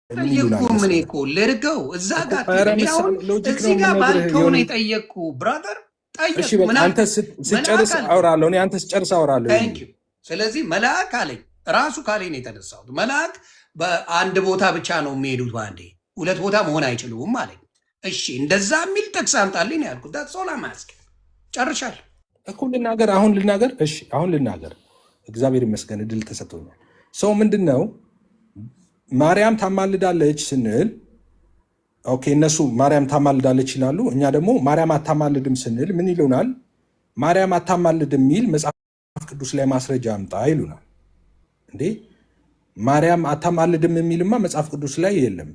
ጠየቅኩህ ምን እኮ ልርገው እዛ ጋር እዚህ ጋር ባልከው ነው የጠየቅኩህ ብራዘር። አንተ ስጨርስ አውራለሁ፣ አንተ ስጨርስ አውራለሁ። ስለዚህ መልአክ አለኝ ራሱ ካለኝ ነው የተነሳሁት። መልአክ በአንድ ቦታ ብቻ ነው የሚሄዱት፣ በአንዴ ሁለት ቦታ መሆን አይችሉም አለኝ። እሺ እንደዛ የሚል ጥቅስ አምጣልኝ ነው ያልኩት። ሶላ ማስክ ጨርሻለሁ እኮ ልናገር። አሁን ልናገር። እሺ አሁን ልናገር። እግዚአብሔር ይመስገን እድል ተሰጥቶኛል። ሰው ምንድን ነው ማርያም ታማልዳለች ስንል ኦኬ፣ እነሱ ማርያም ታማልዳለች ይላሉ። እኛ ደግሞ ማርያም አታማልድም ስንል ምን ይሉናል? ማርያም አታማልድም የሚል መጽሐፍ ቅዱስ ላይ ማስረጃ አምጣ ይሉናል። እንዴ ማርያም አታማልድም የሚልማ መጽሐፍ ቅዱስ ላይ የለም።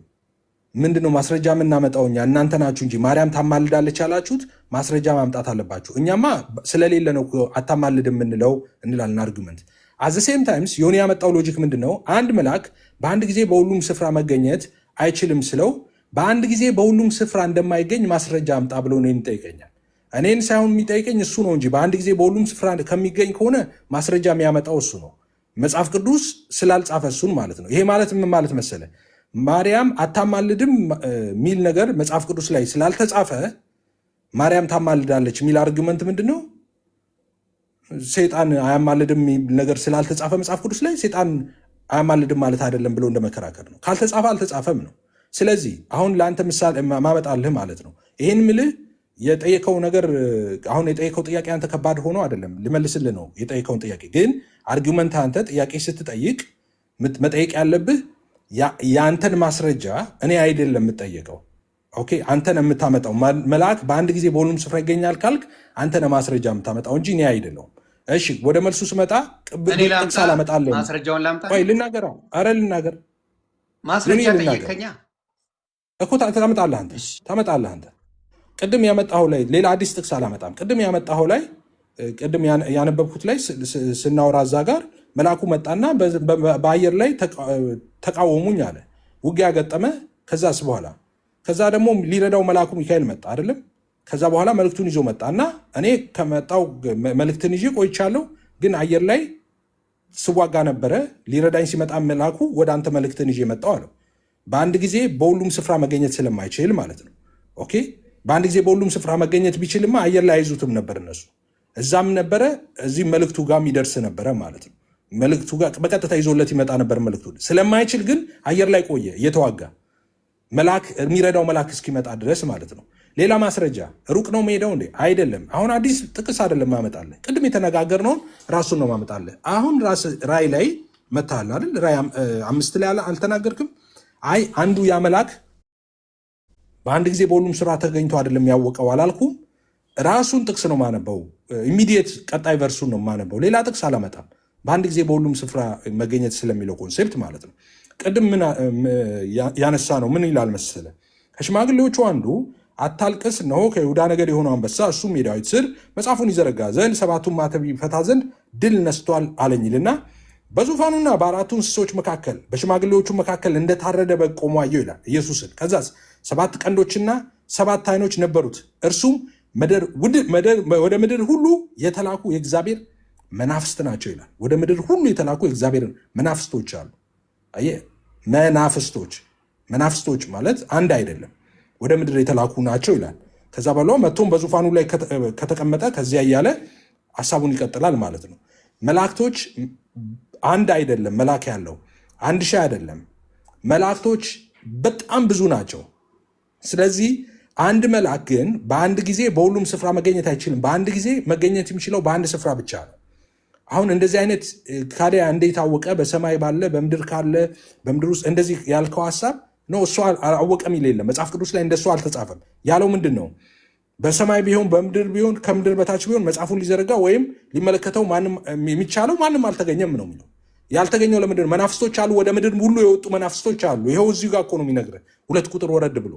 ምንድነው ማስረጃ የምናመጣው? እኛ እናንተ ናችሁ እንጂ ማርያም ታማልዳለች ያላችሁት ማስረጃ ማምጣት አለባችሁ። እኛማ ስለሌለ ነው አታማልድም የምንለው እንላለን አርጊመንት። አዘ ሴም ታይምስ የሆነ ያመጣው ሎጂክ ምንድነው? አንድ መልአክ በአንድ ጊዜ በሁሉም ስፍራ መገኘት አይችልም ስለው በአንድ ጊዜ በሁሉም ስፍራ እንደማይገኝ ማስረጃ አምጣ ብሎ እኔን ይጠይቀኛል። እኔን ሳይሆን የሚጠይቀኝ እሱ ነው እንጂ በአንድ ጊዜ በሁሉም ስፍራ ከሚገኝ ከሆነ ማስረጃ የሚያመጣው እሱ ነው፣ መጽሐፍ ቅዱስ ስላልጻፈ እሱን ማለት ነው። ይሄ ማለት ምን ማለት መሰለ? ማርያም አታማልድም የሚል ነገር መጽሐፍ ቅዱስ ላይ ስላልተጻፈ ማርያም ታማልዳለች የሚል አርጊመንት ምንድን ነው? ሴጣን አያማልድም የሚል ነገር ስላልተጻፈ መጽሐፍ ቅዱስ ላይ ሴጣን አያማልድም ማለት አይደለም ብሎ እንደመከራከር ነው። ካልተጻፈ አልተጻፈም ነው። ስለዚህ አሁን ለአንተ ምሳሌ ማመጣልህ ማለት ነው። ይህን ምልህ የጠየቀው ነገር አሁን የጠየቀው ጥያቄ አንተ ከባድ ሆኖ አይደለም ልመልስልህ ነው የጠየቀውን ጥያቄ። ግን አርጊመንት አንተ ጥያቄ ስትጠይቅ መጠየቅ ያለብህ የአንተን ማስረጃ እኔ አይደለም የምጠየቀው። ኦኬ አንተን የምታመጣው መልአክ በአንድ ጊዜ በሁሉም ስፍራ ይገኛል ካልክ አንተን ማስረጃ የምታመጣው እንጂ እኔ አይደለሁም። እሺ ወደ መልሱ ስመጣ ጥቅስ አላመጣለሁ። ማስረጃውን ላምጣ ወይ ልናገረው? አረ ልናገር። ማስረጃ ጠየቀኛ እኮ ታመጣለህ አንተ። ቅድም ያመጣኸው ላይ ሌላ አዲስ ጥቅስ አላመጣም። ቅድም ያመጣኸው ላይ ቅድም ያነበብኩት ላይ ስናወራ እዛ ጋር መልአኩ መጣና በአየር ላይ ተቃወሙኝ አለ። ውጊያ ገጠመ። ከዛ ደግሞ ሊረዳው መልአኩ ሚካኤል መጣ አይደለም? ከዛ በኋላ መልእክቱን ይዞ መጣ እና እኔ ከመጣው መልእክትን ይዤ ቆይቻለሁ፣ ግን አየር ላይ ስዋጋ ነበረ። ሊረዳኝ ሲመጣ መልአኩ ወደ አንተ መልእክትን ይዤ መጣው አለው። በአንድ ጊዜ በሁሉም ስፍራ መገኘት ስለማይችል ማለት ነው። ኦኬ በአንድ ጊዜ በሁሉም ስፍራ መገኘት ቢችልማ አየር ላይ አይዙትም ነበር እነሱ። እዛም ነበረ እዚህ መልእክቱ ጋር የሚደርስ ነበረ ማለት ነው። መልእክቱ ጋር በቀጥታ ይዞለት ይመጣ ነበር። መልእክቱ ስለማይችል ግን አየር ላይ ቆየ እየተዋጋ የሚረዳው መልአክ እስኪመጣ ድረስ ማለት ነው። ሌላ ማስረጃ ሩቅ ነው መሄደው እንዴ? አይደለም። አሁን አዲስ ጥቅስ አይደለም ማመጣለህ። ቅድም የተነጋገርነውን ራሱን ነው ማመጣለህ። አሁን ራይ ላይ መታል አይደል? ራይ 5 ላይ አልተናገርክም? አይ አንዱ ያ መልአክ በአንድ ጊዜ በሁሉም ስራ ተገኝቶ አይደለም ያወቀው አላልኩም? ራሱን ጥቅስ ነው ማነበው። ኢሚዲየት ቀጣይ ቨርሱን ነው ማነበው። ሌላ ጥቅስ አላመጣም። በአንድ ጊዜ በሁሉም ስፍራ መገኘት ስለሚለው ኮንሴፕት ማለት ነው። ቅድም ምን ያነሳ ነው? ምን ይላል መሰለ? ከሽማግሌዎቹ አንዱ አታልቅስ፣ እነሆ ከይሁዳ ነገድ የሆነው አንበሳ እሱም የዳዊት ስር መጽሐፉን ይዘረጋ ዘንድ ሰባቱን ማተብ ይፈታ ዘንድ ድል ነስቷል አለኝ ይልና በዙፋኑና በአራቱ እንስሶች መካከል በሽማግሌዎቹ መካከል እንደታረደ በግ ቆሞ አየሁ ይላል ኢየሱስን። ከዛስ 7 ቀንዶችና 7 ዓይኖች ነበሩት። እርሱም ወደ ምድር ሁሉ የተላኩ የእግዚአብሔር መናፍስት ናቸው ይላል። ወደ ምድር ሁሉ የተላኩ የእግዚአብሔር መናፍስቶች አሉ። አየህ፣ መናፍስቶች ማለት አንድ አይደለም፣ ወደ ምድር የተላኩ ናቸው ይላል። ከዛ በኋላ መጥቶም በዙፋኑ ላይ ከተቀመጠ ከዚያ እያለ ሀሳቡን ይቀጥላል ማለት ነው። መላእክቶች አንድ አይደለም፣ መልአክ ያለው 1000 አይደለም። መላእክቶች በጣም ብዙ ናቸው። ስለዚህ አንድ መልአክ ግን በአንድ ጊዜ በሁሉም ስፍራ መገኘት አይችልም። በአንድ ጊዜ መገኘት የሚችለው በአንድ ስፍራ ብቻ ነው። አሁን እንደዚህ አይነት ካዲያ እንዴት አወቀ? በሰማይ ባለ በምድር ካለ በምድር ውስጥ እንደዚህ ያልከው ሀሳብ ነው። እሱ አወቀም ይል የለም መጽሐፍ ቅዱስ ላይ እንደሱ አልተጻፈም። ያለው ምንድን ነው? በሰማይ ቢሆን በምድር ቢሆን ከምድር በታች ቢሆን መጽሐፉን ሊዘረጋ ወይም ሊመለከተው የሚቻለው ማንም አልተገኘም ነው የሚለው። ያልተገኘው ለምንድን ነው? መናፍስቶች አሉ፣ ወደ ምድር ሁሉ የወጡ መናፍስቶች አሉ። ይኸው እዚሁ ጋር እኮ ነው የሚነግርህ፣ 2 ቁጥር ወረድ ብሎ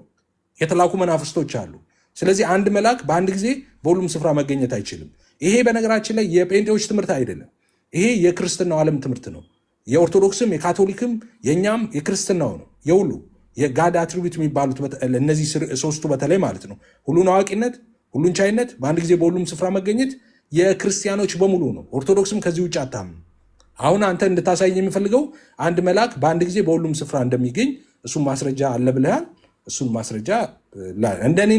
የተላኩ መናፍስቶች አሉ። ስለዚህ አንድ መልአክ በአንድ ጊዜ በሁሉም ስፍራ መገኘት አይችልም። ይሄ በነገራችን ላይ የጴንጤዎች ትምህርት አይደለም። ይሄ የክርስትናው ዓለም ትምህርት ነው። የኦርቶዶክስም የካቶሊክም የእኛም የክርስትናው ነው። የሁሉ የጋድ አትሪቢዩት የሚባሉት እነዚህ 3ቱ በተለይ ማለት ነው። ሁሉን አዋቂነት፣ ሁሉን ቻይነት፣ በአንድ ጊዜ በሁሉም ስፍራ መገኘት የክርስቲያኖች በሙሉ ነው። ኦርቶዶክስም ከዚህ ውጭ አታምንም። አሁን አንተ እንድታሳይ የሚፈልገው አንድ መልአክ በአንድ ጊዜ በሁሉም ስፍራ እንደሚገኝ እሱን ማስረጃ አለ ብለሃል። እሱን ማስረጃ እንደኔ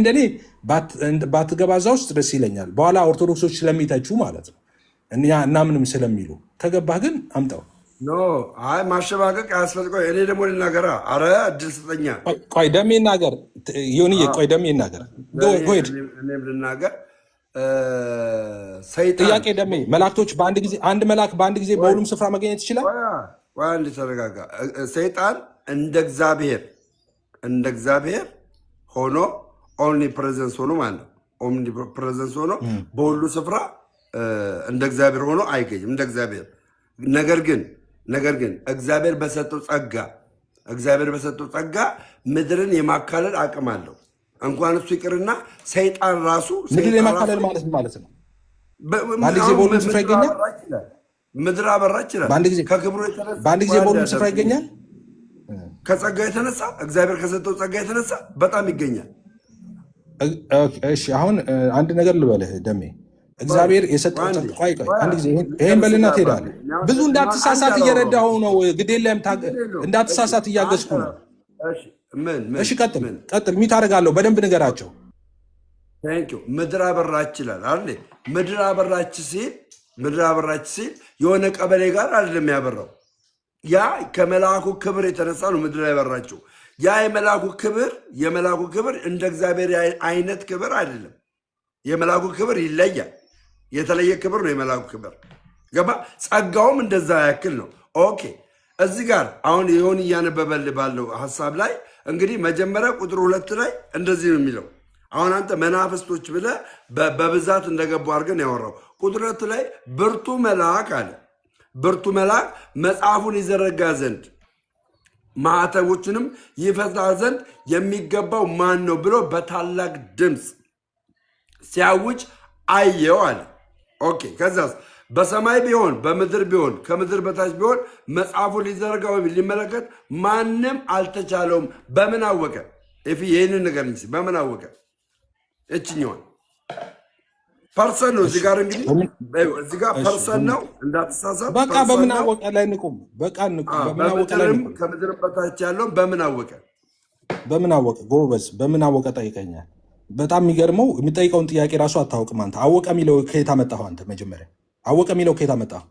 ባትገባ እዛ ውስጥ ደስ ይለኛል። በኋላ ኦርቶዶክሶች ስለሚተቹ ማለት ነው እናምንም ስለሚሉ ከገባህ ግን አምጣው። ኖ አይ ማሸባቀቅ አያስፈልገው። እኔ ደግሞ ልናገራ። አረ እድል ስጠኛ። ቆይ ደሜ ይናገር ዮኒዬ፣ ቆይ ደሜ ይናገር። እኔም ልናገር። ሰይጣን ጥያቄ ደሜ፣ መላእክቶች አንድ መልአክ በአንድ ጊዜ በሁሉም ስፍራ መገኘት ይችላል? ቆይ አንድ ተረጋጋ። ሰይጣን እንደ እግዚአብሔር ሆኖ ኦምኒ ፕሬዘንስ ሆኖ ማለት ነው። ኦምኒ ፕሬዘንስ ሆኖ በሁሉ ስፍራ እንደ እግዚአብሔር ሆኖ አይገኝም። እንደ እግዚአብሔር ነገር ግን እግዚአብሔር በሰጠው ጸጋ ምድርን የማካለል አቅም አለው። እንኳን እሱ ይቅርና ሰይጣን ራሱ ምድርን የማካለል ማለት ነው። በአንድ ጊዜ በሁሉም ስፍራ ይገኛል። ምድር አበራ ይችላል። በአንድ ጊዜ በሁሉም ስፍራ ይገኛል። ከጸጋ የተነሳ እግዚአብሔር ከሰጠው ጸጋ የተነሳ በጣም ይገኛል። እሺ አሁን አንድ ነገር ልበልህ ደሜ፣ እግዚአብሔር የሰጠው ቆይ አንድ ጊዜ ይሄን በልና ትሄዳለህ። ብዙ እንዳትሳሳት እየረዳኸው ነው። ግድ የለህም እንዳትሳሳት እያገዝኩ ነው። እሺ ቀጥል። ሚት አደርጋለሁ። በደንብ ንገራቸው። ምድር አበራች ይላል አይደል? ምድር አበራች ሲል የሆነ ቀበሌ ጋር አይደለም ያበራው። ያ ከመልአኩ ክብር የተነሳ ነው ምድር ያበራችው። ያ የመልአኩ ክብር እንደ እግዚአብሔር አይነት ክብር አይደለም። የመልአኩ ክብር ይለያል። የተለየ ክብር ነው የመልአኩ ክብር። ገባ? ጸጋውም እንደዛ ያክል ነው። ኦኬ እዚህ ጋር አሁን የሆን እያነበበል ባለው ሀሳብ ላይ እንግዲህ መጀመሪያ ቁጥር 2 ላይ እንደዚህ ነው የሚለው። አሁን አንተ መናፍስቶች ብለህ በብዛት እንደገቡ አድርገን ያወራው ቁጥር 2 ላይ ብርቱ መልአክ አለ። ብርቱ መልአክ መጽሐፉን ይዘረጋ ዘንድ ማዕተቦችንም ይፈታ ዘንድ የሚገባው ማን ነው ብሎ በታላቅ ድምፅ ሲያውጅ አየው አለ። ኦኬ ከዛስ በሰማይ ቢሆን በምድር ቢሆን ከምድር በታች ቢሆን መጽሐፉን ሊዘረጋ ወይም ሊመለከት ማንም አልተቻለውም። በምን አወቀ? ይህንን ነገር እንጂ በምን አወቀ? እችኛዋን ፐርሰን ነው። እዚህ ጋር እንግዲህ እዚህ ጋር ፐርሰን ነው እንዳትሳሳት። በቃ በምን አወቀ ላይ ንቁም። በቃ ንቁም። በምን አወቀ ላይ ንቁም። ከምድር በታች ያለውን በምን አወቀ? በምን አወቀ? ጎበዝ በምን አወቀ ጠይቀኛል። በጣም የሚገርመው የሚጠይቀውን ጥያቄ ራሱ አታውቅም አንተ። አወቀ የሚለው ከየት አመጣኸው አንተ? መጀመሪያ አወቀ የሚለው ከየት አመጣኸው?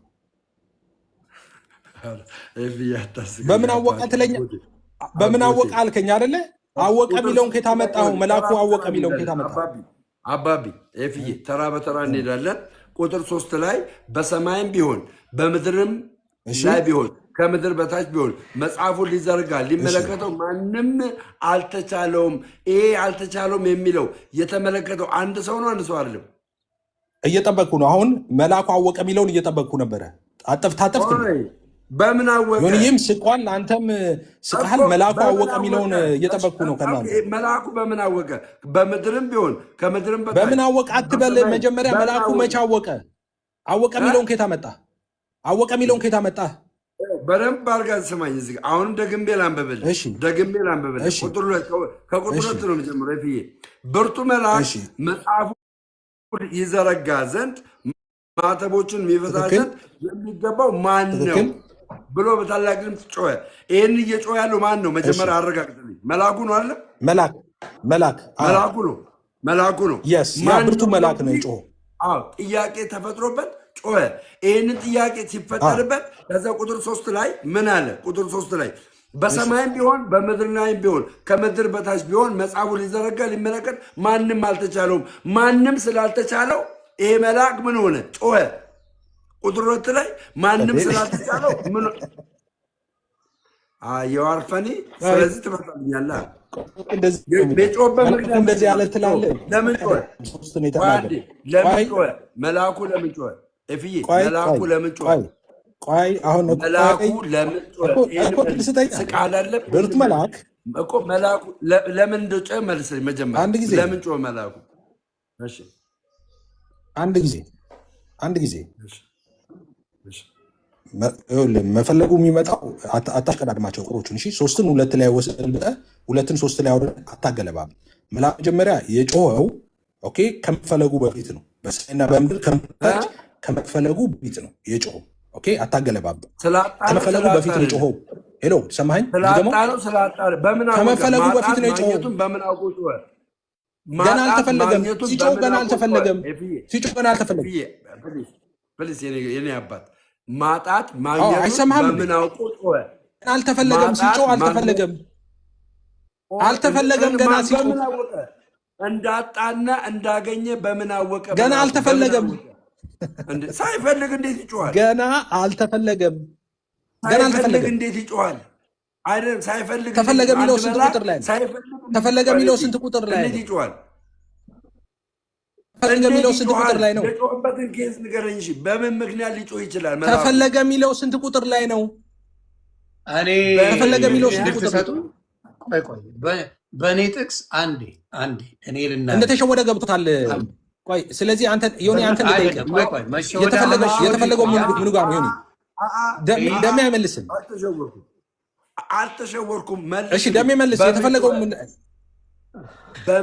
በምን አወቀ ትለኛ? በምን አወቀ አልከኝ አይደለ? አወቀ የሚለውን ከየት አመጣኸው? መልአኩ አወቀ የሚለውን ከየት አመጣኸው? አባቢ ኤፍዬ ተራ በተራ እንሄዳለን። ቁጥር 3 ላይ በሰማይም ቢሆን በምድርም ላይ ቢሆን ከምድር በታች ቢሆን መጽሐፉን ሊዘርጋ ሊመለከተው ማንም አልተቻለውም። ይሄ አልተቻለውም የሚለው የተመለከተው አንድ ሰው ነው፣ አንድ ሰው አይደለም። እየጠበቅኩ ነው። አሁን መልአኩ አወቀ የሚለውን እየጠበቅኩ ነበረ። ታጠፍክ። በምን አወቀ? ዮኒዬም ስቋል፣ አንተም ስቃል። መልአኩ አወቀ የሚለውን እየጠበቅኩ ነው ከእናንተ። መልአኩ በምን አወቀ? በምድርም ቢሆን ከምድርም በታች በምን አወቀ አትበል። መጀመሪያ መልአኩ መቼ አወቀ? አወቀ የሚለውን ከየት አመጣ? አወቀ የሚለውን ከየት አመጣ? በደንብ አድርጋ ስማኝ። እዚህ አሁንም ደግሜ ላንብብልህ። ከቁጥር 2 ነው የምጀምረው። ይፍዬ ብርቱ መልአክ መጽሐፉ ይዘረጋ ዘንድ ማተቦችን የሚፈታ ዘንድ የሚገባው ማን ነው ብሎ በታላቅ ድምፅ ጮኸ። ይህን እየጮኸ ያለው ማን ነው? መጀመሪያ አረጋግጥልኝ። መልአኩ ነው አለ። መልአኩ ነው። ብርቱ መልአክ ነው የጮኸው። ጥያቄ ተፈጥሮበት ጮኸ። ይህንን ጥያቄ ሲፈጠርበት ከዛ ቁጥር 3 ላይ ምን አለ? ቁጥር 3 ላይ በሰማይም ቢሆን በምድር ላይም ቢሆን ከምድር በታች ቢሆን መጽሐፉ ሊዘረጋ ሊመለከት ማንም አልተቻለውም። ማንም ስላልተቻለው ይሄ መልአክ ምን ሆነ? ጮኸ። ቁጥር 2 ላይ ማንም ስላልተቻለው ምን የዋርፈኒ ስለዚህ ትፈታልኛለህ። የጮኸበት ምክንያት እንደዚህ ያለ ትላለህ። ለምን ጮኸ? መልአኩ ለምን ጮኸ? እፍዬ መልአኩ ለምን ጮኸ? መልአኩ ለምን ጮኸ? ስቃል አለ ብርቱ መልአክ እኮ መልአኩ ለምን እንደጮኸ መልስልኝ። መጀመሪያ ለምን ጮኸ መልአኩ? እሺ አንድ ጊዜ መፈለጉ የሚመጣው አታሽቀዳድማቸው ቁጥሮቹን። 3ን 2 ላይ ወስደን 2ን 3 ላይ አውርደን አታገለባም። መልአኩ መጀመሪያ የጮኸው ከመፈለጉ በፊት ነው። በሰማይና በምድር ከመፈለጉ በፊት ነው የጮኸው። አታገለባም። ከመፈለጉ በፊት ነው የጮኸው። ሄሎ ሰማኸኝ? ስላጣ ነው ስላጣ በምን አወቀ? ከመፈለጉ በፊት ነው የጮኸው። ማግኘቱን በምን አውቆ? ገና አልተፈለገም። ሲጮህ ገና አልተፈለገም። ሲጮህ ገና አልተፈለገም። ፕሊዝ የኔ አባት ማጣት ማግኘቱን በምን አውቆ ጮኸ? አልተፈለገም። ሲጮህ አልተፈለገም። አልተፈለገም። ገና ሲጮህ እንዳጣና እንዳገኘ በምን አወቀ? ገና አልተፈለገም። ሳይፈልግ እንዴት ይጮሃል? ገና አልተፈለገም። ገና አልተፈለገም። እንዴት ይጮሃል? አይደለም ሳይፈልግ ተፈለገ የሚለው ስንት ቁጥር ላይ ነው? ተፈለገ የሚለው ስንት ቁጥር ላይ ነው? ይጮሃል? ተፈለገ የሚለው ስንት ቁጥር ላይ ነው? የጮህበትን ኬዝ ንገረኝ። እሺ በምን ምክንያት ሊጮህ ይችላል? ተፈለገ የሚለው ስንት ቁጥር ላይ ነው? እኔ ተፈለገ የሚለው ስንት ቁጥር በእኔ ጥቅስ አንዴ እኔ ልና እንደተሸወደ ገብቶታል። ቆይ ስለዚህ አንተ ዮኒ አንተ የተፈለገው ምኑ ጋር ነው? ዮኒ ደሜ አይመልስም። አልተሸወርኩም። እሺ ደሜ መልስ። የተፈለገው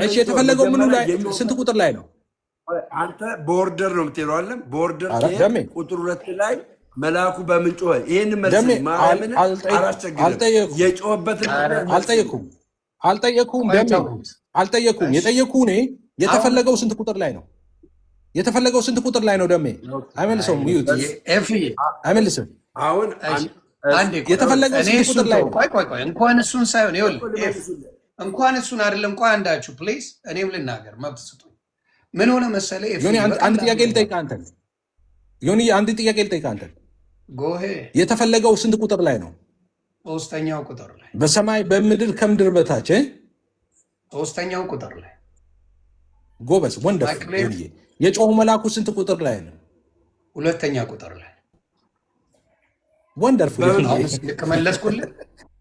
እሺ የተፈለገው ምኑ ላይ ስንት ቁጥር ላይ ነው? አንተ ቦርደር ነው የምትሄደው አይደል? ቦርደር ቁጥር 2 ላይ መልአኩ በምን ጮኸ? ይሄን መልስ ማርያምን አላስቸገረም። የጮኸበትን አልጠየኩም የጠየኩህ እኔ የተፈለገው ስንት ቁጥር ላይ ነው? የተፈለገው ስንት ቁጥር ላይ ነው? ደሜ አይመልሰውም። ይዩት አይመልስም። አሁን የተፈለገው ስንት ቁጥር ላይ ነው? ቆይ እንኳን እሱን ሳይሆን እንኳን እሱን አይደለም። ቆይ አንዳችሁ ፕሊዝ፣ እኔም ልናገር መብት ስጡኝ። ምን ሆነ መሰለ ዮኒ፣ አንድ ጥያቄ ልጠይቅህ አንተን። ዮኒ አንድ ጥያቄ ልጠይቅህ አንተን። ጎሄ የተፈለገው ስንት ቁጥር ላይ ነው? 3ኛው ቁጥር ላይ በሰማይ በምድር ከምድር በታች 3ኛው ቁጥር ላይ ጎበዝ ወንደር። የጮሁ መልአኩ ስንት ቁጥር ላይ ነው? 2ኛ ቁጥር ላይ ወንደርፉል። መለስኩልህ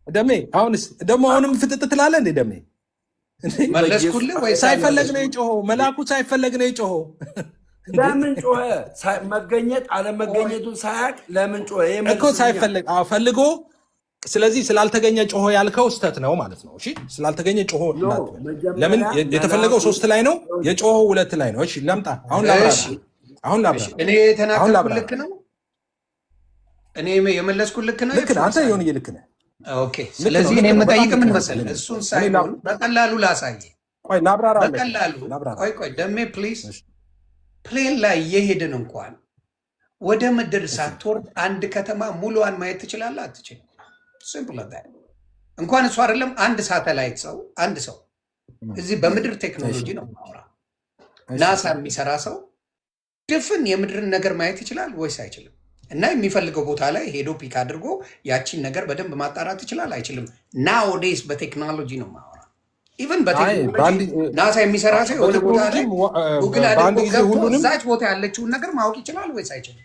ደሜ። አሁንስ ደግሞ አሁንም ፍጥጥ ትላለህ እንዴ ደሜ? መለስኩልህ ወይ? ሳይፈለግ ነው የጮኸው መልአኩ፣ ሳይፈለግ ነው የጮኸው። ለምን ጮኸ? መገኘት አለመገኘቱን ሳያውቅ ለምን ጮኸ? እኮ ሳይፈለግ ፈልጎ። ስለዚህ ስላልተገኘ ጮሆ ያልከው ስተት ነው ማለት ነው። እሺ ስላልተገኘ ጮሆ ለምን? የተፈለገው 3 ላይ ነው፣ የጮሆ 2 ላይ ነው። እሺ ለምጣ አሁን ላብራ። እኔ የተናገርኩት ልክ ነው? እኔ የመለስኩት ልክ ነው? ልክ ነህ አንተ ዮኒ፣ ልክ ነህ። ኦኬ። ስለዚህ እኔ የምጠይቅ ምን መሰለህ፣ እሱን ሳይሆን በቀላሉ ላሳየህ። ቆይ ላብራራ። በቀላሉ ቆይ ደሜ ፕሊዝ። ፕሌን ላይ የሄድን እንኳን ወደ ምድር ሳትወርድ አንድ ከተማ ሙሉዋን ማየት ትችላለህ? አትችልም? ሲምፕል እንኳን እሱ አይደለም አንድ ሳተላይት አንድ ሰው እዚህ በምድር ቴክኖሎጂ ነው ማውራ ናሳ የሚሰራ ሰው ድፍን የምድርን ነገር ማየት ይችላል ወይስ አይችልም? እና የሚፈልገው ቦታ ላይ ሄዶ ፒክ አድርጎ ያቺን ነገር በደንብ ማጣራት ይችላል አይችልም? ናውዴስ በቴክኖሎጂ ነው ማውራ። ኢቨን በቴክኖሎጂ ናሳ የሚሰራ ሰው የሆነ ቦታ ላይ ጉግል አድርጎ ገብቶ እዛች ቦታ ያለችውን ነገር ማወቅ ይችላል ወይስ አይችልም?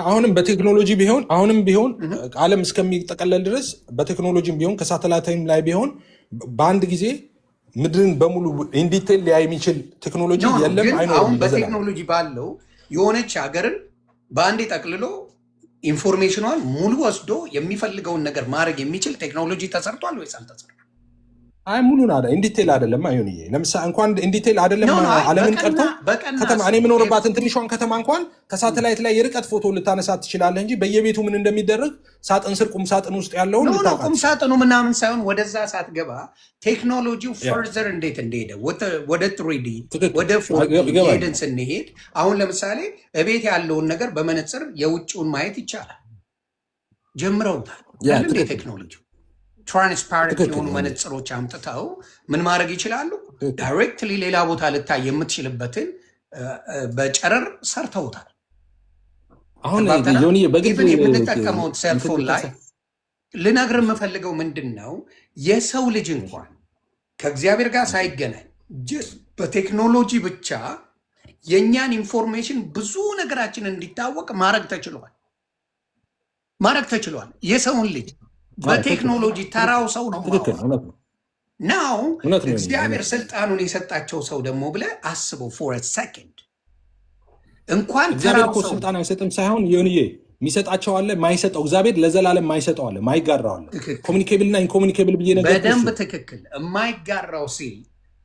አሁንም በቴክኖሎጂ ቢሆን አሁንም ቢሆን ዓለም እስከሚጠቀለል ድረስ በቴክኖሎጂም ቢሆን ከሳተላይትም ላይ ቢሆን በአንድ ጊዜ ምድርን በሙሉ ኢንዲቴል ሊያይ የሚችል ቴክኖሎጂ የለም፣ አይኖርም። አሁን በቴክኖሎጂ ባለው የሆነች ሀገርን በአንድ ጠቅልሎ ኢንፎርሜሽኗን ሙሉ ወስዶ የሚፈልገውን ነገር ማድረግ የሚችል ቴክኖሎጂ ተሰርቷል ወይስ አልተሰርቷል? አይ ሙሉን አለ ኢንዲቴል አይደለም። አይሆን ለምሳሌ እንኳን ኢንዲቴል አይደለም ዓለምን ቀርቶ ከተማ እኔ የምኖርባትን ትንሿን ከተማ እንኳን ከሳተላይት ላይ የርቀት ፎቶ ልታነሳት ትችላለህ እንጂ በየቤቱ ምን እንደሚደረግ ሳጥን ስር ቁም ሳጥን ውስጥ ያለውን ልታውቃት። ቁም ሳጥኑ ምናምን ሳይሆን ወደዛ ሳትገባ ቴክኖሎጂው ፈርዘር እንዴት እንደሄደ ወደ 3D ወደ 4D ሄደን ስንሄድ አሁን ለምሳሌ እቤት ያለውን ነገር በመነጽር የውጭውን ማየት ይቻላል። ጀምረውታል እንዴ ቴክኖሎጂ ትራንስፓረንት የሆኑ መነጽሮች አምጥተው ምን ማድረግ ይችላሉ? ዳይሬክትሊ ሌላ ቦታ ልታይ የምትችልበትን በጨረር ሰርተውታል። አሁን የምንጠቀመው ሴልፎን ላይ ልነግር የምፈልገው ምንድን ነው፣ የሰው ልጅ እንኳን ከእግዚአብሔር ጋር ሳይገናኝ በቴክኖሎጂ ብቻ የእኛን ኢንፎርሜሽን ብዙ ነገራችን እንዲታወቅ ማድረግ ተችሏል። የሰውን ልጅ በቴክኖሎጂ ተራው ሰው ነው ናው እግዚአብሔር ስልጣኑን የሰጣቸው ሰው ደግሞ ብለህ አስበው። ፎር ሰከንድ እንኳን እግዚአብሔር እኮ ስልጣን አይሰጥም ሳይሆን የሆንዬ የሚሰጣቸው አለ፣ ማይሰጠው እግዚአብሔር ለዘላለም ማይሰጠው አለ፣ ማይጋራው አለ። ኮሚኒኬብል እና ኢንኮሚኒኬብል ብዬ ነገር በደንብ ትክክል። የማይጋራው ሲል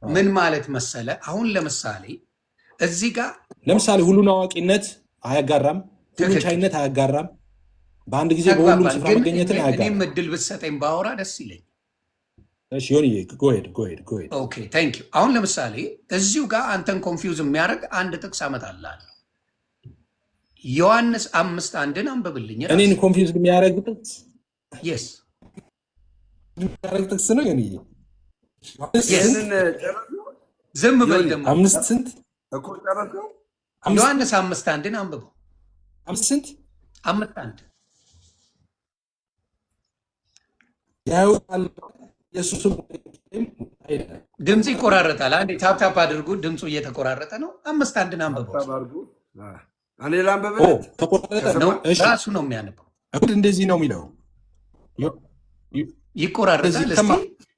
ምን ማለት መሰለ? አሁን ለምሳሌ እዚህ ጋር ለምሳሌ ሁሉን አዋቂነት አያጋራም፣ ሁሉን ቻይነት አያጋራም። በአንድ ጊዜ በሁሉም ተግባባን። ስፍራ ግን መገኘትን እኔም አያጋራም። እድል ብትሰጠኝ ባወራ ደስ ይለኝ። እሺ ዮኒዬ ጎሄድ። ኦኬ ታንክ ዩ። አሁን ለምሳሌ እዚሁ ጋር አንተን ኮንፊውዝ የሚያደርግ አንድ ጥቅስ አመጣልሃለሁ። ዮሐንስ 5:1 አንብብልኝ። እኔን ኮንፊውዝ የሚያደርግ ጥቅስ የስ የሚያደርግ ጥቅስ ነው ዮኒዬ። ይህንን ጨረስነው ዝም በል ደግሞ። አምስት ስንት እኮ ጨረስነው። ዮሐንስ 5:1 አንብበው። አምስት ስንት 5:1 ያዩታል ኢየሱስም ድምፅ ይቆራረጣል። አንዴ ታፕታፕ አድርጉ። ድምፁ እየተቆራረጠ ነው። 5:1 አንብበው። እኔ ላንብብለት ተቆራረጠ ነው እሺ ራሱ ነው የሚያነበው። እሁድ እንደዚህ ነው የሚለው ይቆራረጣል። እስቲ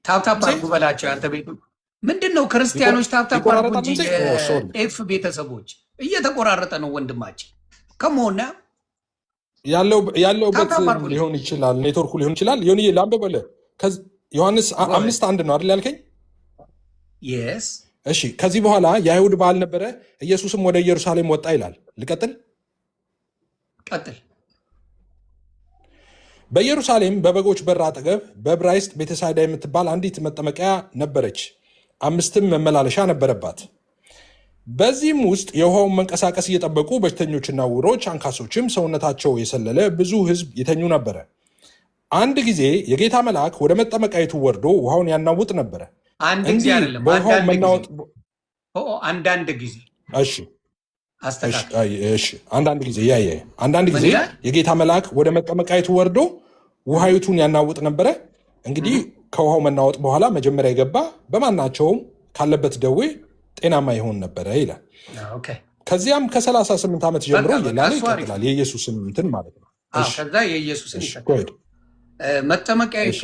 ታፕታፕ አድርጉ በላቸው። አንተ ቤቱ ምንድን ነው? ክርስቲያኖች ታፕታፕ አድርጉ እንጂ ኤፍ ቤተሰቦች እየተቆራረጠ ነው ወንድማችን። ከመሆና ያለውበት ሊሆን ይችላል፣ ኔትወርኩ ሊሆን ይችላል። ዮኒዬ ላንብበልህ። ዮሐንስ 5:1 ነው አይደል ያልከኝ? የስ እሺ። ከዚህ በኋላ የአይሁድ በዓል ነበረ፣ ኢየሱስም ወደ ኢየሩሳሌም ወጣ ይላል። ልቀጥል? ቀጥል። በኢየሩሳሌም በበጎች በር አጠገብ በዕብራይስጥ ቤተሳይዳ የምትባል አንዲት መጠመቂያ ነበረች፣ 5 መመላለሻ ነበረባት። በዚህም ውስጥ የውሃውን መንቀሳቀስ እየጠበቁ በሽተኞችና ዕውሮች፣ አንካሶችም ሰውነታቸው የሰለለ ብዙ ሕዝብ ይተኙ ነበረ። አንድ ጊዜ የጌታ መልአክ ወደ መጠመቂያይቱ ወርዶ ውሃውን ያናውጥ ነበረ። አንድ ጊዜ አይደለም፣ አንዳንድ ጊዜ። አንዳንድ ጊዜ አንዳንድ ጊዜ የጌታ መልአክ ወደ መጠመቂያይቱ ወርዶ ውሃይቱን ያናውጥ ነበረ። እንግዲህ ከውሃው መናወጥ በኋላ መጀመሪያ የገባ በማናቸውም ካለበት ደዌ ጤናማ ይሆን ነበረ ይላል። ከዚያም ከ38 ዓመት ጀምሮ ይላል ይቀጥላል። የኢየሱስን እንትን ማለት ነው። ከዛ የኢየሱስን ይቀጥላል። መጠመቂያይቱ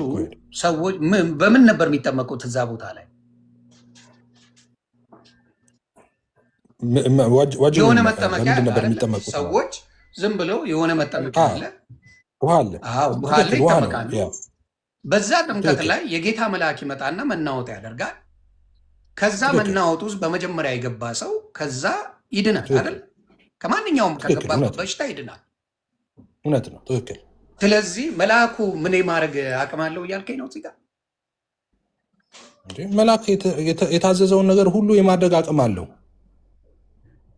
ሰዎች በምን ነበር የሚጠመቁት? እዛ ቦታ ላይ የሆነ መጠመቂያ ሰዎች ዝም ብለው የሆነ መጠመቂያ አለ፣ ውሃ አለ፣ ይጠመቃሉ። በዛ ጥምቀት ላይ የጌታ መልአክ ይመጣና መናወጥ ያደርጋል። ከዛ መናወጥ ውስጥ በመጀመሪያ የገባ ሰው ከዛ ይድናል አይደል? ከማንኛውም ከገባበት በሽታ ይድናል። እውነት ነው። ትክክል። ስለዚህ መልአኩ ምን የማድረግ አቅም አለው እያልከኝ ነው? እዚህ ጋር መልአክ የታዘዘውን ነገር ሁሉ የማድረግ አቅም አለው።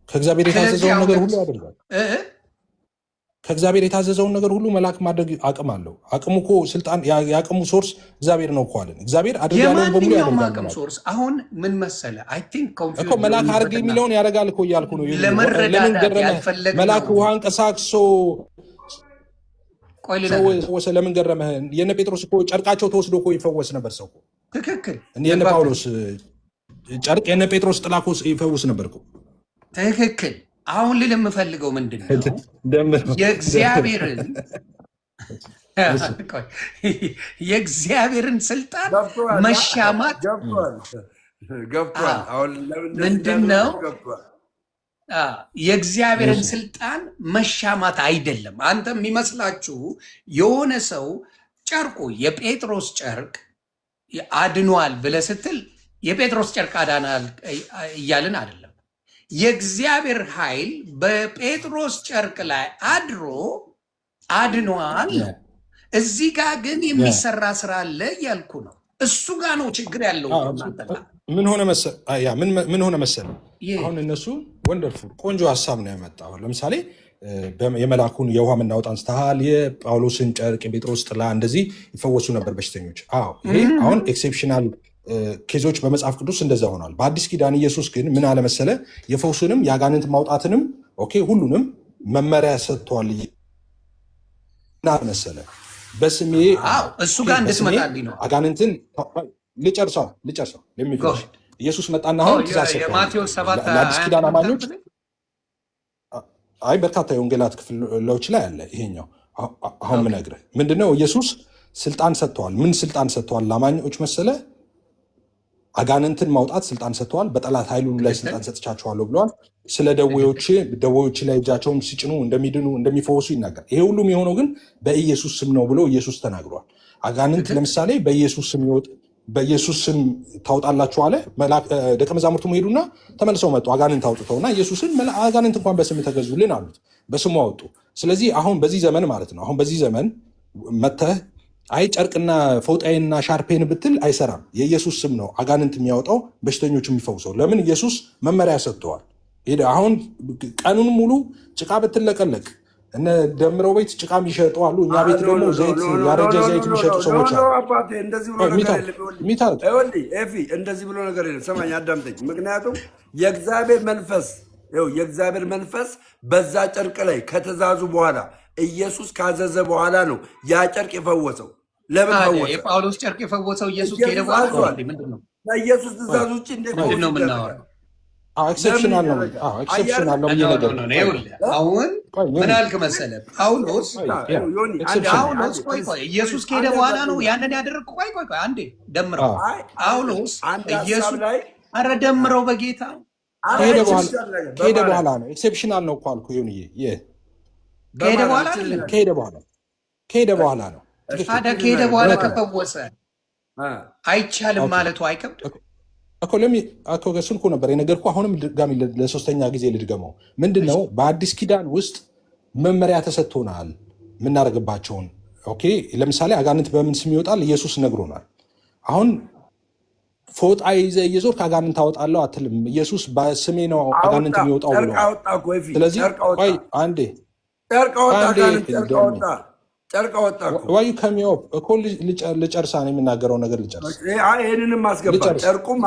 ከእግዚአብሔር የታዘዘውን ነገር ሁሉ ያደርጋል። ከእግዚአብሔር የታዘዘውን ነገር ሁሉ መልአክ ማድረግ አቅም አለው። አቅሙ እኮ ስልጣን፣ የአቅሙ ሶርስ እግዚአብሔር ነው እኮ አለን። እግዚአብሔር አድርጋለውን በሙሉ ያደርጋል። ሶርስ አሁን ምን መሰለህ? አይ ቲንክ እኮ መልአክ አድርግ የሚለውን ያደርጋል እኮ እያልኩ ነው። ለምን ገረመህ? መልአክ ውሃ አንቀሳቅሶ ፈወሰ። ለምን ገረመህ? የነ ጴጥሮስ እኮ ጨርቃቸው ተወስዶ እኮ ይፈወስ ነበር ሰው። ትክክል። የነ ጳውሎስ ጨርቅ የነ ጴጥሮስ ጥላ እኮ ይፈውስ ነበር እኮ። ትክክል። አሁን ልል የምፈልገው ምንድን ነው? የእግዚአብሔርን ስልጣን መሻማት ምንድን ነው? የእግዚአብሔርን ስልጣን መሻማት አይደለም። አንተ የሚመስላችሁ የሆነ ሰው ጨርቁ የጴጥሮስ ጨርቅ አድኗል ብለህ ስትል የጴጥሮስ ጨርቅ አዳናል እያልን አይደለም። የእግዚአብሔር ኃይል በጴጥሮስ ጨርቅ ላይ አድሮ አድኗል። እዚህ ጋር ግን የሚሰራ ስራ አለ እያልኩ ነው። እሱ ጋር ነው ችግር ያለው። ምን ሆነ መሰል አሁን እነሱ ወንደርፉል ቆንጆ ሀሳብ ነው ያመጣው። ለምሳሌ የመልአኩን የውሃ መናወጥ አንስተሃል። የጳውሎስን ጨርቅ፣ የጴጥሮስ ጥላ እንደዚህ ይፈወሱ ነበር በሽተኞች። ይሄ አሁን ኤክሴፕሽናል ኬዞች በመጽሐፍ ቅዱስ እንደዛ ሆኗል። በአዲስ ኪዳን ኢየሱስ ግን ምን አለመሰለ የፈውስንም የአጋንንት ማውጣትንም ሁሉንም መመሪያ ሰጥቷል። መሰለ በስሜ እሱ ጋር እንድትመጣልኝ ነው። አጋንንትን ልጨርሰው ኢየሱስ መጣና አሁን ትእዛዝ ሰጥቷል ለአዲስ ኪዳን አማኞች። በርካታ የወንጌላት ክፍሎች ላይ አለ ይሄኛው። አሁን ምነግርህ ምንድነው ኢየሱስ ስልጣን ሰጥተዋል። ምን ስልጣን ሰጥተዋል ለአማኞች መሰለ? አጋንንትን ማውጣት ስልጣን ሰጥተዋል። በጠላት ኃይሉ ላይ ስልጣን ሰጥቻቸዋለሁ ብለዋል። ስለ ደዌዎች ላይ እጃቸውን ሲጭኑ እንደሚድኑ እንደሚፈወሱ ይናገራል። ይሄ ሁሉም የሆነው ግን በኢየሱስ ስም ነው ብሎ ኢየሱስ ተናግሯል። አጋንንት ለምሳሌ በኢየሱስ ስም ታውጣላችሁ አለ። ደቀ መዛሙርቱ ሄዱና ተመልሰው መጡ አጋንንት አውጥተውና ኢየሱስን አጋንንት እንኳን በስም ተገዙልን አሉት። በስሙ አወጡ። ስለዚህ አሁን በዚህ ዘመን ማለት ነው አሁን በዚህ ዘመን መተህ አይ ጨርቅና ፎጣይና ሻርፔን ብትል አይሰራም። የኢየሱስ ስም ነው አጋንንት የሚያወጣው በሽተኞች የሚፈውሰው። ለምን? ኢየሱስ መመሪያ ሰጥተዋል። አሁን ቀኑን ሙሉ ጭቃ ብትለቀለቅ እነ ደምረው ቤት ጭቃ የሚሸጡ አሉ። እኛ ቤት ደግሞ ዘይት ያረጀ ዘይት የሚሸጡ ሰዎች አሉ። እንደዚህ ብሎ ነገር የለም። ሰማኝ፣ አዳምጠኝ። ምክንያቱም የእግዚአብሔር መንፈስ በዛ ጨርቅ ላይ ከተዛዙ በኋላ ኢየሱስ ካዘዘ በኋላ ነው ያ ጨርቅ የፈወሰው። ለምን ፈወሰ? የጳውሎስ ጨርቅ የፈወሰው ኢየሱስ ከሄደ በኋላ ነው። ከኢየሱስ ትእዛዝ ውጭ እንዴት ነው የምናወራው? ኤክሴፕሽናል ነው ብዬ ነገር አሁን ምን አልክ መሰለህ? ጳውሎስ ኢየሱስ ከሄደ በኋላ ነው ያንን ያደረግ። ቆይ አንዴ ደምረው። ጳውሎስ ኢየሱስ ኧረ ደምረው በጌታ ከሄደ በኋላ ነው። ኤክሴፕሽናል ነው እኮ አልኩህ። ከሄደ በኋላ ነው። ታዲያ ከሄደ በኋላ ከፈወሰ አይቻልም ማለቱ አይከብድም እኮ እሱን እኮ ነበር የነገርኩህ። አሁንም ድጋሚ ለሶስተኛ ጊዜ ልድገመው። ምንድን ነው በአዲስ ኪዳን ውስጥ መመሪያ ተሰጥቶናል የምናደርግባቸውን። ኦኬ፣ ለምሳሌ አጋንንት በምን ስም ይወጣል? ኢየሱስ ነግሮናል። አሁን ፎጣ ይዘህ እየዞርክ አጋንንት አወጣለሁ አትልም። ኢየሱስ በስሜ ነው አጋንንት የሚወጣው ብለዋል። ስለዚህ ቆይ አንዴ ዋዩ ከሚወ እኮ ልጨርሳ ነው የምናገረው ነገር ልጨርስ። ይህንንም ማስገባ ጨርቁም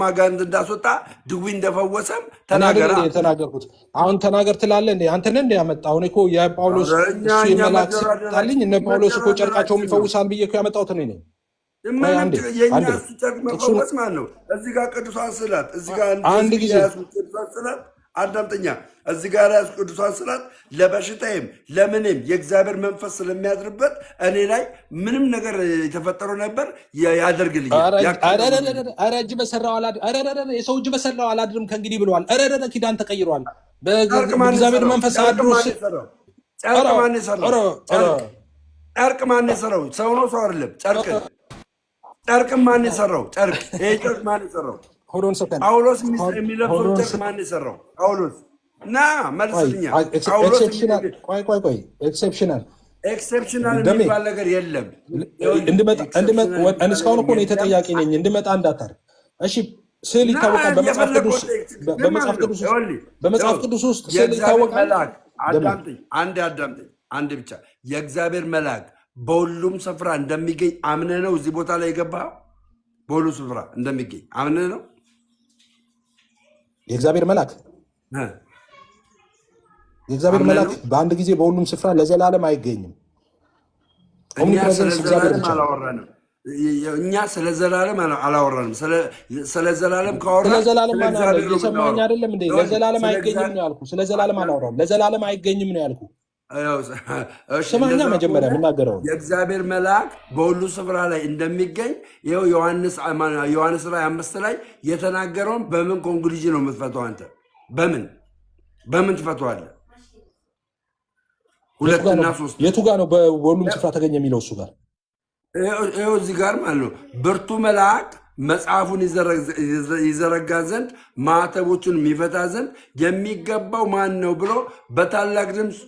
አጋንንት እንዳስወጣ ድዊ እንደፈወሰም ተናገር። የተናገርኩት አሁን ተናገር ትላለህ እንዴ? አንተ ነህ እንደ ያመጣው? እኔ እኮ የጳውሎስ እሱ የመላክ ሲጣልኝ እነ ጳውሎስ እኮ ጨርቃቸውም ይፈውሳል ብዬ እኮ ያመጣሁት እኔ ነኝ። የእኛ እሱ ጨርቅ መፈወስ ማለት ነው። እዚህ ጋር ቅዱሳን ስዕላት፣ እዚህ ጋር አንድ ጊዜ ቅዱሳን ስዕላት አዳምጠኛ። እዚህ ጋር ያሱ ቅዱሳን ስዕላት ለበሽታዬም ለምንም የእግዚአብሔር መንፈስ ስለሚያድርበት እኔ ላይ ምንም ነገር የተፈጠረው ነበር ያደርግልኛል። እጅ በሰራው የሰው እጅ በሰራው አላድርም ከእንግዲህ ብለዋል። ኪዳን ተቀይሯል። በእግዚአብሔር መንፈስ አድሮ ጨርቅ ማን የሰራው? ሰው ነው? ሰው አይደለም። ጨርቅ ማን የሰራው? ይሄ ጨርቅ ማን የሰራው? ጳውሎስ የሚለብሰው ጨርቅ ማን የሰራው? ጳውሎስ እና መልስልኛ። ኤክሴፕሽናል የሚባል ነገር የለም። እስካሁን እኮ ተጠያቂ ነኝ። እንድመጣ እንዳታር። እሺ፣ ስዕል ይታወቃል በመጽሐፍ ቅዱስ ውስጥ ስዕል ይታወቃል። አዳምጠኝ አንድ ብቻ። የእግዚአብሔር መልአክ በሁሉም ስፍራ እንደሚገኝ አምነህ ነው እዚህ ቦታ ላይ የገባኸው? በሁሉም ስፍራ እንደሚገኝ አምነህ ነው? የእግዚአብሔር መልአክ በአንድ ጊዜ በሁሉም ስፍራ ለዘላለም አይገኝም። እኛ ስለ ዘላለም አላወራንም። ስለ ዘላለም ካወራን የሰማኝ አይደለም እንዴ? ለዘላለም አይገኝም ነው ያልኩህ። ስለ ዘላለም አላወራም። ለዘላለም አይገኝም ነው ያልኩህ። ስማኛ መጀመሪያ የምናገረው የእግዚአብሔር መልአክ በሁሉ ስፍራ ላይ እንደሚገኝ ይኸው ዮሐንስ ራዕይ 5 ላይ የተናገረውን በምን ኮንክሉዥን ነው የምትፈተው አንተ? በምን ትፈተዋለህ? 2 እና 3 የቱ ጋር ነው በሁሉም ስፍራ ተገኘ የሚለው? እሱ ጋር ይኸው እዚህ ጋር ማለት ነው። ብርቱ መልአክ መጽሐፉን ይዘረጋ ዘንድ ማዕተቦቹን የሚፈታ ዘንድ የሚገባው ማን ነው ብሎ በታላቅ ድምፅ